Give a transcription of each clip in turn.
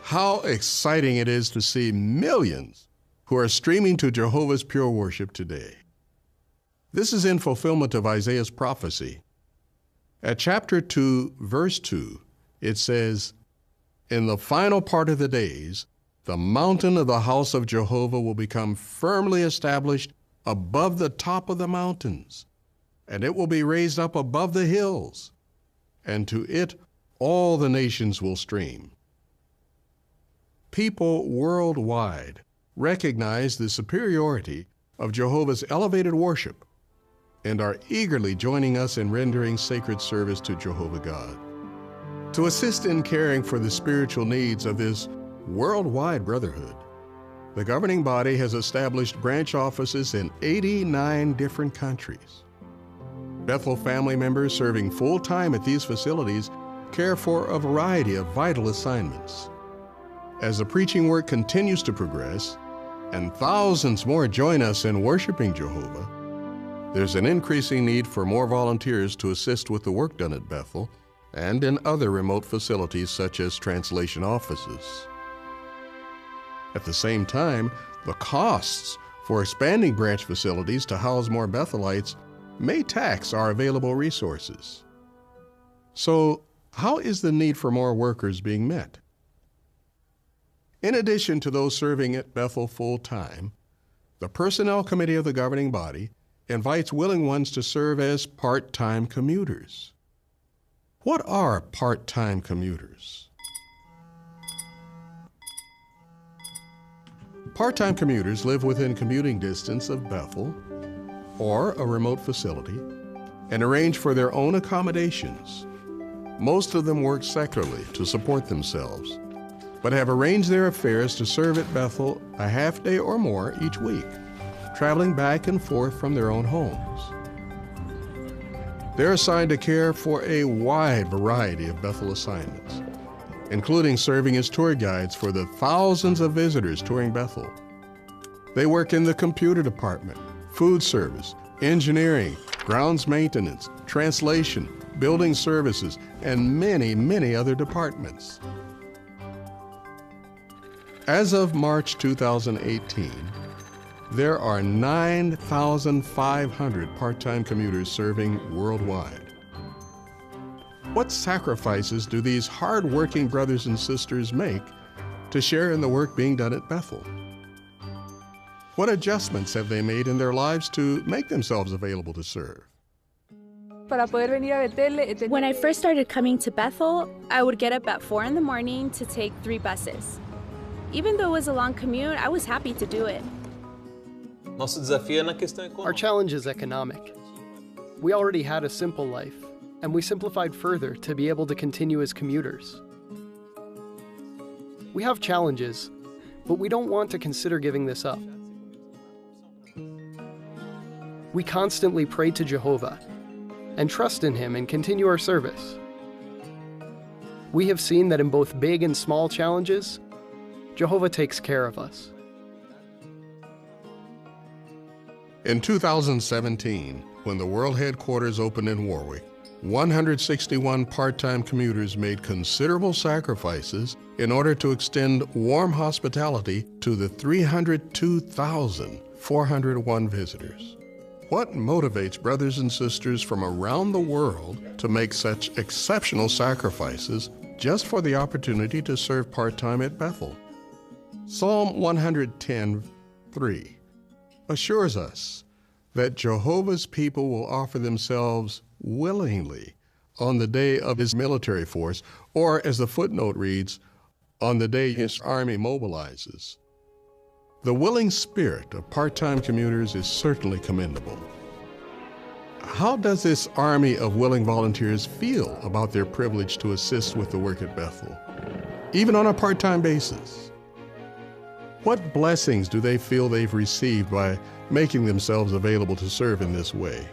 How exciting it is to see millions who are streaming to Jehovah's Pure Worship today. This is in fulfillment of Isaiah's prophecy. At chapter 2, verse 2, it says, "In the final part of the days, the mountain of the house of Jehovah will become firmly established above the top of the mountains, and it will be raised up above the hills, and to it all the nations will stream." People worldwide recognize the superiority of Jehovah's elevated worship and are eagerly joining us in rendering sacred service to Jehovah God. To assist in caring for the spiritual needs of this worldwide brotherhood, the governing body has established branch offices in 89 different countries. Bethel family members serving full-time at these facilities care for a variety of vital assignments. As the preaching work continues to progress and thousands more join us in worshiping Jehovah, there's an increasing need for more volunteers to assist with the work done at Bethel and in other remote facilities such as translation offices. At the same time, the costs for expanding branch facilities to house more Bethelites may tax our available resources. So, how is the need for more workers being met? In addition to those serving at Bethel full-time, the Personnel Committee of the governing body invites willing ones to serve as part-time commuters. What are part-time commuters? Part-time commuters live within commuting distance of Bethel or a remote facility and arrange for their own accommodations. Most of them work secularly to support themselves, but have arranged their affairs to serve at Bethel a half day or more each week, traveling back and forth from their own homes. They're assigned to care for a wide variety of Bethel assignments, including serving as tour guides for the thousands of visitors touring Bethel. They work in the computer department, food service, engineering, grounds maintenance, translation, building services, and many, many other departments. As of March 2018, there are 9,500 part-time commuters serving worldwide. What sacrifices do these hard-working brothers and sisters make to share in the work being done at Bethel? What adjustments have they made in their lives to make themselves available to serve? When I first started coming to Bethel, I would get up at 4 in the morning to take 3 buses. Even though it was a long commute, I was happy to do it. Our challenge is economic. We already had a simple life, and we simplified further to be able to continue as commuters. We have challenges, but we don't want to consider giving this up. We constantly pray to Jehovah and trust in Him and continue our service. We have seen that in both big and small challenges, Jehovah takes care of us. In 2017, when the world headquarters opened in Warwick, 161 part-time commuters made considerable sacrifices in order to extend warm hospitality to the 302,401 visitors. What motivates brothers and sisters from around the world to make such exceptional sacrifices just for the opportunity to serve part-time at Bethel? Psalm 110:3 assures us that Jehovah's people will offer themselves willingly on the day of His military force, or as the footnote reads, on the day His army mobilizes. The willing spirit of part-time commuters is certainly commendable. How does this army of willing volunteers feel about their privilege to assist with the work at Bethel, even on a part-time basis? What blessings do they feel they've received by making themselves available to serve in this way?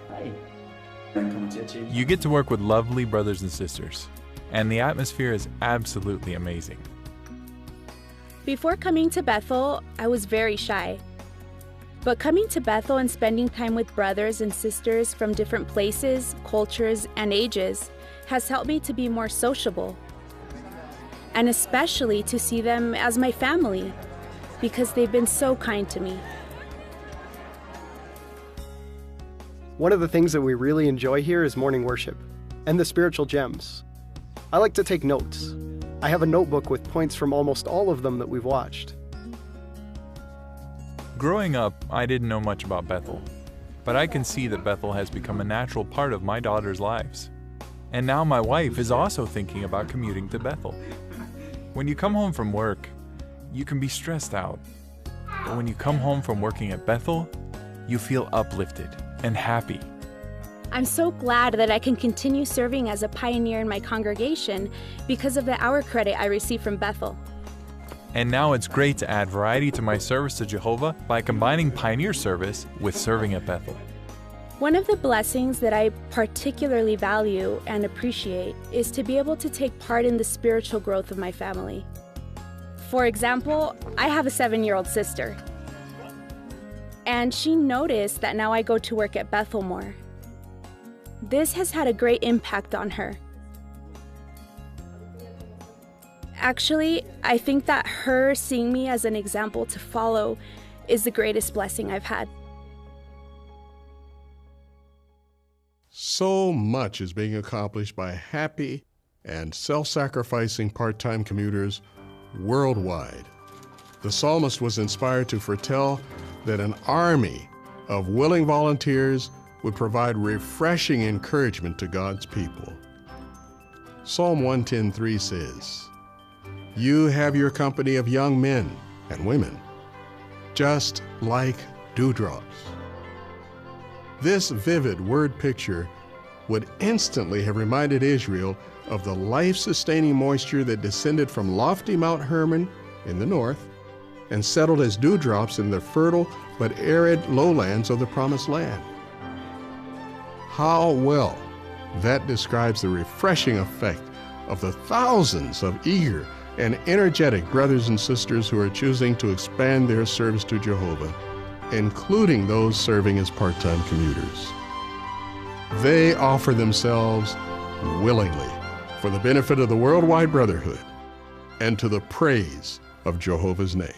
You get to work with lovely brothers and sisters, and the atmosphere is absolutely amazing. Before coming to Bethel, I was very shy. But coming to Bethel and spending time with brothers and sisters from different places, cultures, and ages has helped me to be more sociable, and especially to see them as my family, because they've been so kind to me. One of the things that we really enjoy here is morning worship and the spiritual gems. I like to take notes. I have a notebook with points from almost all of them that we've watched. Growing up, I didn't know much about Bethel, but I can see that Bethel has become a natural part of my daughters' lives. And now my wife is also thinking about commuting to Bethel. When you come home from work, you can be stressed out. But when you come home from working at Bethel, you feel uplifted and happy. I'm so glad that I can continue serving as a pioneer in my congregation because of the hour credit I receive from Bethel. And now it's great to add variety to my service to Jehovah by combining pioneer service with serving at Bethel. One of the blessings that I particularly value and appreciate is to be able to take part in the spiritual growth of my family. For example, I have a 7-year-old sister, and she noticed that now I go to work at Bethel more. This has had a great impact on her. Actually, I think that her seeing me as an example to follow is the greatest blessing I've had. So much is being accomplished by happy and self-sacrificing part-time commuters worldwide. The psalmist was inspired to foretell that an army of willing volunteers would provide refreshing encouragement to God's people. Psalm 110:3 says, "You have your company of young men and women, just like dewdrops." This vivid word picture would instantly have reminded Israel of the life-sustaining moisture that descended from lofty Mount Hermon in the north and settled as dewdrops in the fertile but arid lowlands of the Promised Land. How well that describes the refreshing effect of the thousands of eager and energetic brothers and sisters who are choosing to expand their service to Jehovah, including those serving as part-time commuters. They offer themselves willingly for the benefit of the worldwide brotherhood and to the praise of Jehovah's name.